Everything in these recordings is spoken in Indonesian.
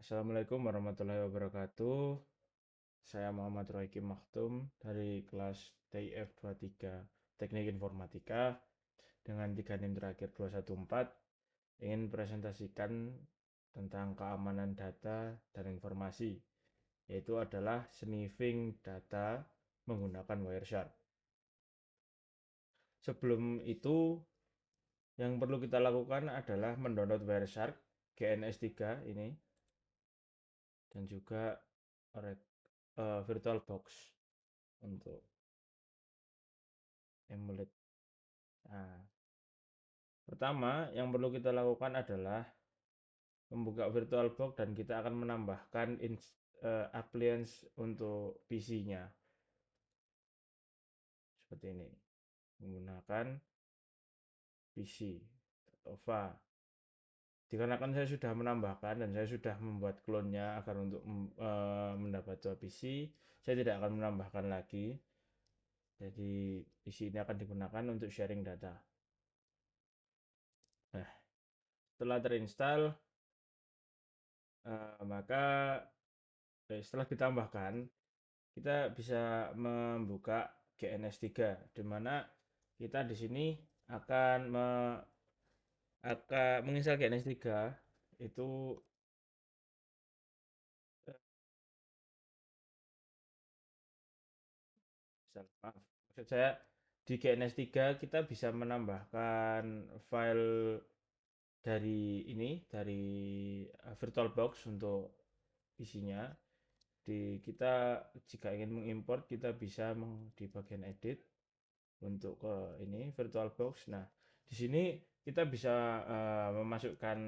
Assalamualaikum warahmatullahi wabarakatuh. Saya Muhammad Royki Maktum dari kelas TIF 23 Teknik Informatika dengan 3 NIM terakhir 214 ingin presentasikan tentang keamanan data dan informasi, yaitu adalah sniffing data menggunakan Wireshark. Sebelum itu, yang perlu kita lakukan adalah mendownload Wireshark GNS3 ini dan juga VirtualBox untuk emulate. Nah, pertama yang perlu kita lakukan adalah membuka VirtualBox dan kita akan menambahkan appliance untuk PC-nya seperti ini menggunakan PC OVA. Dikarenakan saya sudah menambahkan dan saya sudah membuat clone-nya agar untuk mendapat dua PC, saya tidak akan menambahkan lagi. Jadi PC ini akan digunakan untuk sharing data. Nah, setelah terinstall, maka setelah ditambahkan kita bisa membuka GNS3 di mana kita di sini akan menginstal GNS3 itu maksud saya di GNS3 kita bisa menambahkan file dari VirtualBox untuk isinya. Kita jika ingin mengimport kita bisa di bagian edit untuk ke ini VirtualBox. Nah, di sini kita bisa memasukkan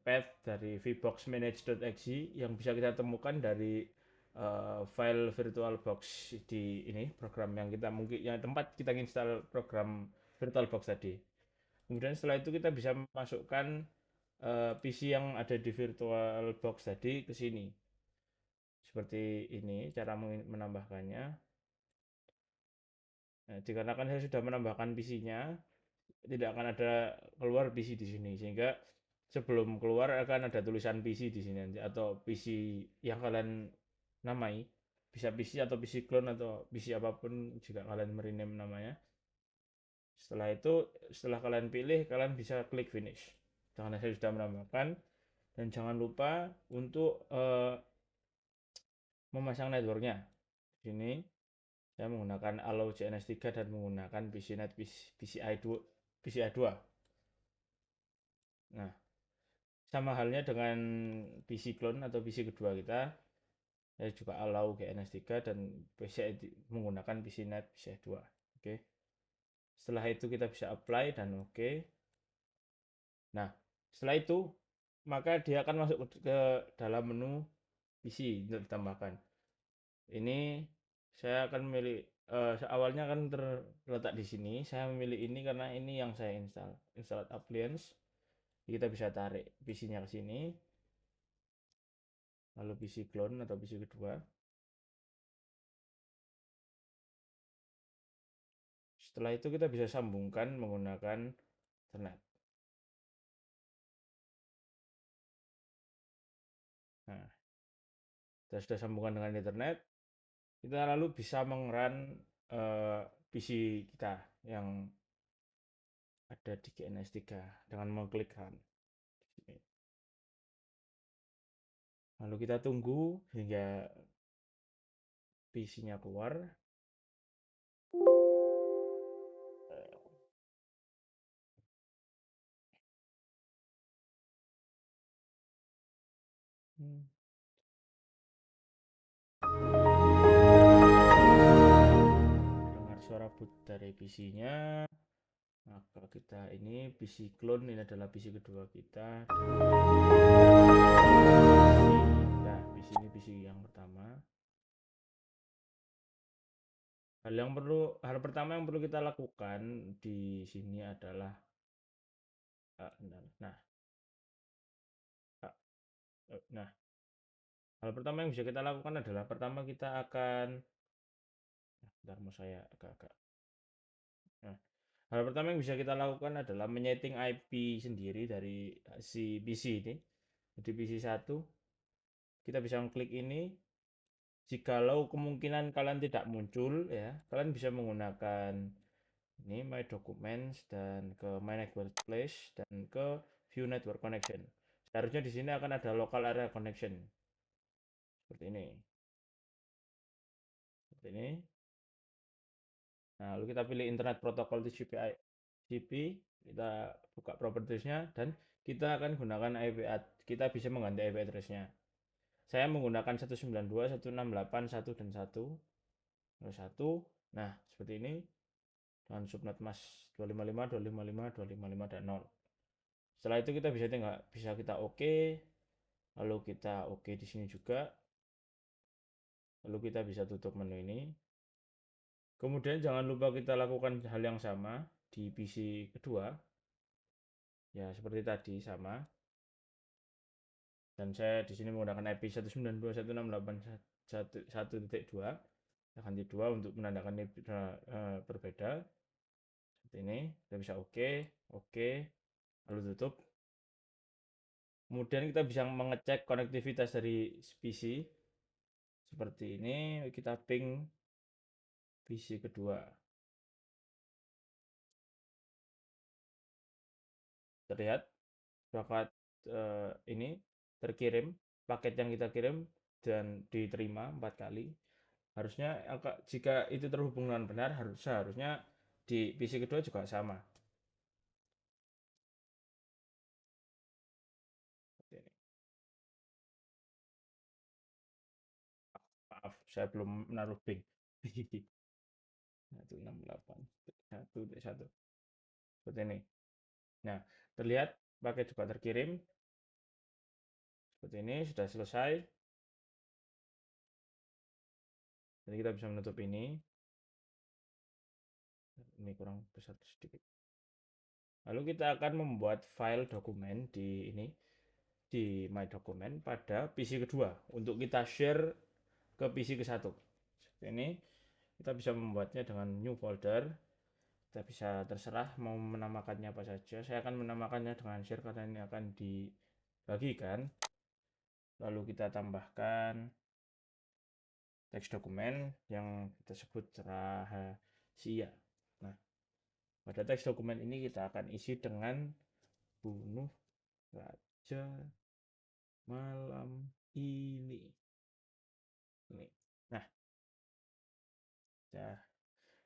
path dari vboxmanage.exe yang bisa kita temukan dari file VirtualBox di ini program yang kita mungkin yang tempat kita install program VirtualBox tadi. Kemudian setelah itu kita bisa memasukkan PC yang ada di VirtualBox tadi ke sini. Seperti ini cara menambahkannya. Nah, dikarenakan saya sudah menambahkan PC-nya, tidak akan ada keluar PC di sini, sehingga sebelum keluar akan ada tulisan PC di sini nanti, atau PC yang kalian namai, bisa PC atau PC clone atau PC apapun jika kalian merename namanya. Setelah itu, setelah kalian pilih, kalian bisa klik finish. Karena saya sudah menambahkan, dan jangan lupa untuk memasang networknya. Di sini saya menggunakan allow CNS3 dan menggunakan PCNet PCI2 PCI2. Nah, sama halnya dengan PC clone atau PC kedua kita, saya juga allow GNS3 dan PCI menggunakan PCNet PCI2. Oke. Setelah itu kita bisa apply dan oke. Nah, setelah itu maka dia akan masuk ke dalam menu PC untuk ditambahkan. Ini saya akan memilih awalnya kan terletak di sini. Saya memilih ini karena ini yang saya install appliance. Kita bisa tarik PC-nya ke sini, lalu PC clone atau PC kedua. Setelah itu kita bisa sambungkan menggunakan internet. Nah, kita sudah sambungkan dengan internet, kita lalu bisa mengrun PC kita yang ada di GNS3 dengan mengklik run. Lalu kita tunggu hingga PC-nya keluar. Hmm. Dengar suara boot dari PC-nya, maka kita ini PC clone, ini adalah PC kedua kita. Nah, PC ini PC yang pertama. Hal pertama yang perlu kita lakukan di sini adalah nah, nah, hal pertama yang bisa kita lakukan adalah pertama kita akan bentar mau saya agak-agak. Nah, hal pertama yang bisa kita lakukan adalah menyeting IP sendiri dari si PC ini. Jadi PC 1 kita bisa klik ini. Jikalau kemungkinan kalian tidak muncul ya, kalian bisa menggunakan ini My Documents dan ke My Network Place dan ke View Network Connection. Seharusnya di sini akan ada local area connection seperti ini. Seperti ini. Nah, lalu kita pilih Internet Protocol TCP IP, kita buka propertiesnya dan kita akan gunakan IP kita bisa mengganti IP address-nya. Saya menggunakan 192.168.1 dan 1. Lalu 1. Nah, seperti ini. Dan subnet mas 255, 255, 255 dan 0. Setelah itu kita bisa kita oke, lalu kita oke di sini juga. Lalu kita bisa tutup menu ini. Kemudian jangan lupa kita lakukan hal yang sama di PC kedua. Ya, seperti tadi sama. Dan saya di sini menggunakan IP 192.168.1.2. Saya ganti 2 untuk menandakan ini berbeda. Seperti ini. Kita bisa oke, oke, lalu tutup. Kemudian kita bisa mengecek konektivitas dari PC. Seperti ini, kita ping PC kedua. Terlihat paket ini terkirim, paket yang kita kirim dan diterima 4 kali. Harusnya jika itu terhubung dengan benar, seharusnya di PC kedua juga sama. Seperti ini. Maaf, saya belum menaruh ping. 168 1 seperti ini. Nah, terlihat paket juga terkirim. Seperti ini, sudah selesai. Jadi kita bisa menutup ini. Ini kurang besar sedikit. Lalu kita akan membuat file dokumen di ini, di My Document pada PC kedua untuk kita share ke PC ke satu. Seperti ini, kita bisa membuatnya dengan new folder. Kita bisa terserah mau menamakannya apa saja. Saya akan menamakannya dengan share karena ini akan dibagikan. Lalu kita tambahkan teks dokumen yang kita sebut rahasia. Nah, pada teks dokumen ini kita akan isi dengan bunuh raja malam ini. Ini. Nah, ya,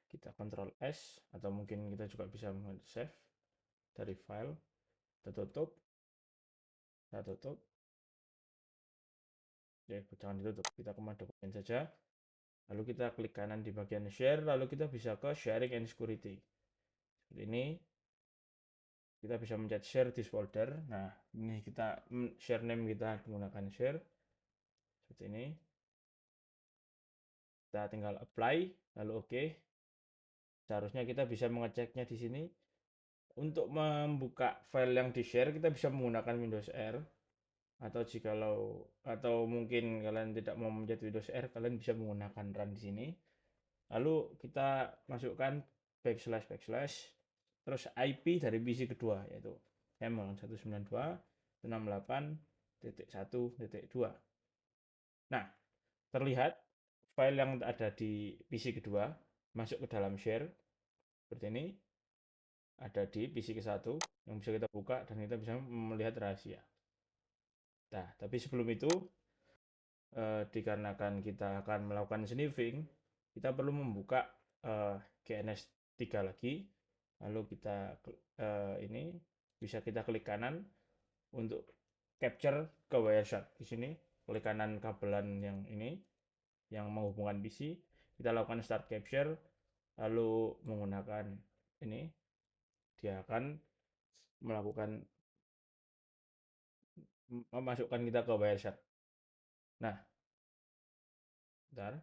kita Ctrl S atau mungkin kita juga bisa save dari file. Kita tutup. Kita tutup. Ya, jangan ditutup. Kita ke dokumen saja. Lalu kita klik kanan di bagian share. Lalu kita bisa ke sharing and security. Seperti ini. Kita bisa mencet share this folder. Nah, ini kita share name kita menggunakan share. Seperti ini. Kita tinggal apply, lalu oke. Seharusnya kita bisa mengeceknya di sini. Untuk membuka file yang di share kita bisa menggunakan Windows R, atau mungkin kalian tidak mau mencet Windows R, kalian bisa menggunakan run di sini. Lalu kita masukkan backslash terus IP dari PC kedua, yaitu emang 192.168.1.2. Nah, terlihat file yang ada di PC kedua masuk ke dalam share seperti ini, ada di PC ke satu yang bisa kita buka dan kita bisa melihat rahasia. Nah, tapi sebelum itu dikarenakan kita akan melakukan sniffing, kita perlu membuka GNS3 lagi. Lalu kita ini bisa kita klik kanan untuk capture ke Wireshark. Di sini klik kanan kabelan yang ini yang menghubungkan PC, kita lakukan start capture, lalu menggunakan ini, dia akan melakukan memasukkan kita ke Wireshark. Nah, bentar.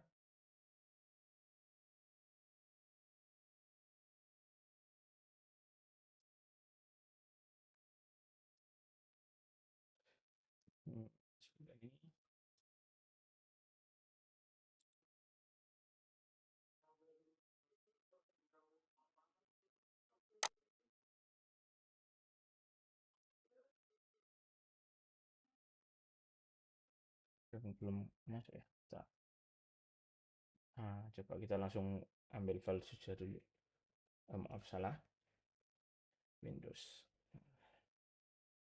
Seperti ini. belum masuk ya. Nah, coba kita langsung ambil file saja dulu. Maaf salah. Windows.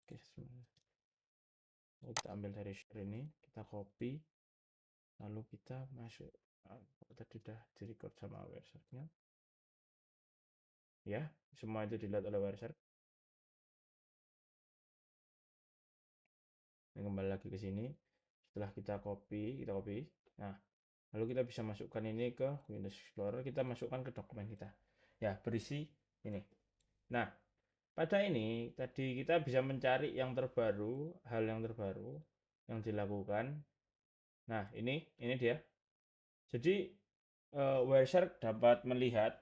Oke, kita ambil dari share ini, kita copy, lalu kita masuk. Tadi udah di record sama Wireshark-nya. Ya, semua itu dilihat oleh Wireshark. Ini kembali lagi ke sini. Setelah kita copy. Nah, lalu kita bisa masukkan ini ke Windows Explorer. Kita masukkan ke dokumen kita. Ya, berisi ini. Nah, pada ini tadi kita bisa mencari yang terbaru, hal yang terbaru yang dilakukan. Nah, ini dia. Jadi Wireshark dapat melihat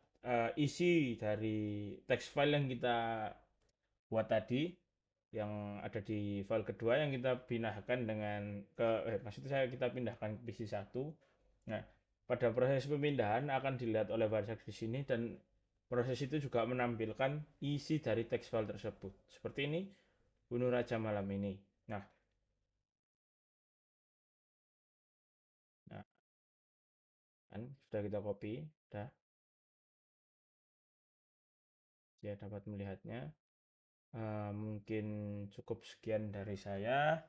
isi dari text file yang kita buat tadi, yang ada di file kedua yang kita pindahkan dengan maksud saya kita pindahkan ke PC 1. Nah, pada proses pemindahan akan dilihat oleh Wireshark di sini, dan proses itu juga menampilkan isi dari text file tersebut. Seperti ini, bunuh raja malam ini. Nah, nah kan sudah kita copy, sudah ya dapat melihatnya. Mungkin cukup sekian dari saya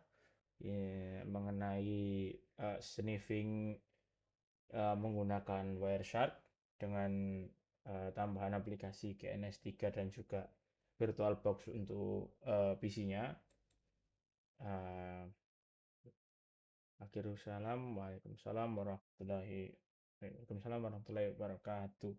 ya, mengenai sniffing menggunakan Wireshark dengan tambahan aplikasi GNS3 dan juga VirtualBox untuk PC-nya. Akhirul salam, Waalaikumsalam warahmatullahi wabarakatuh.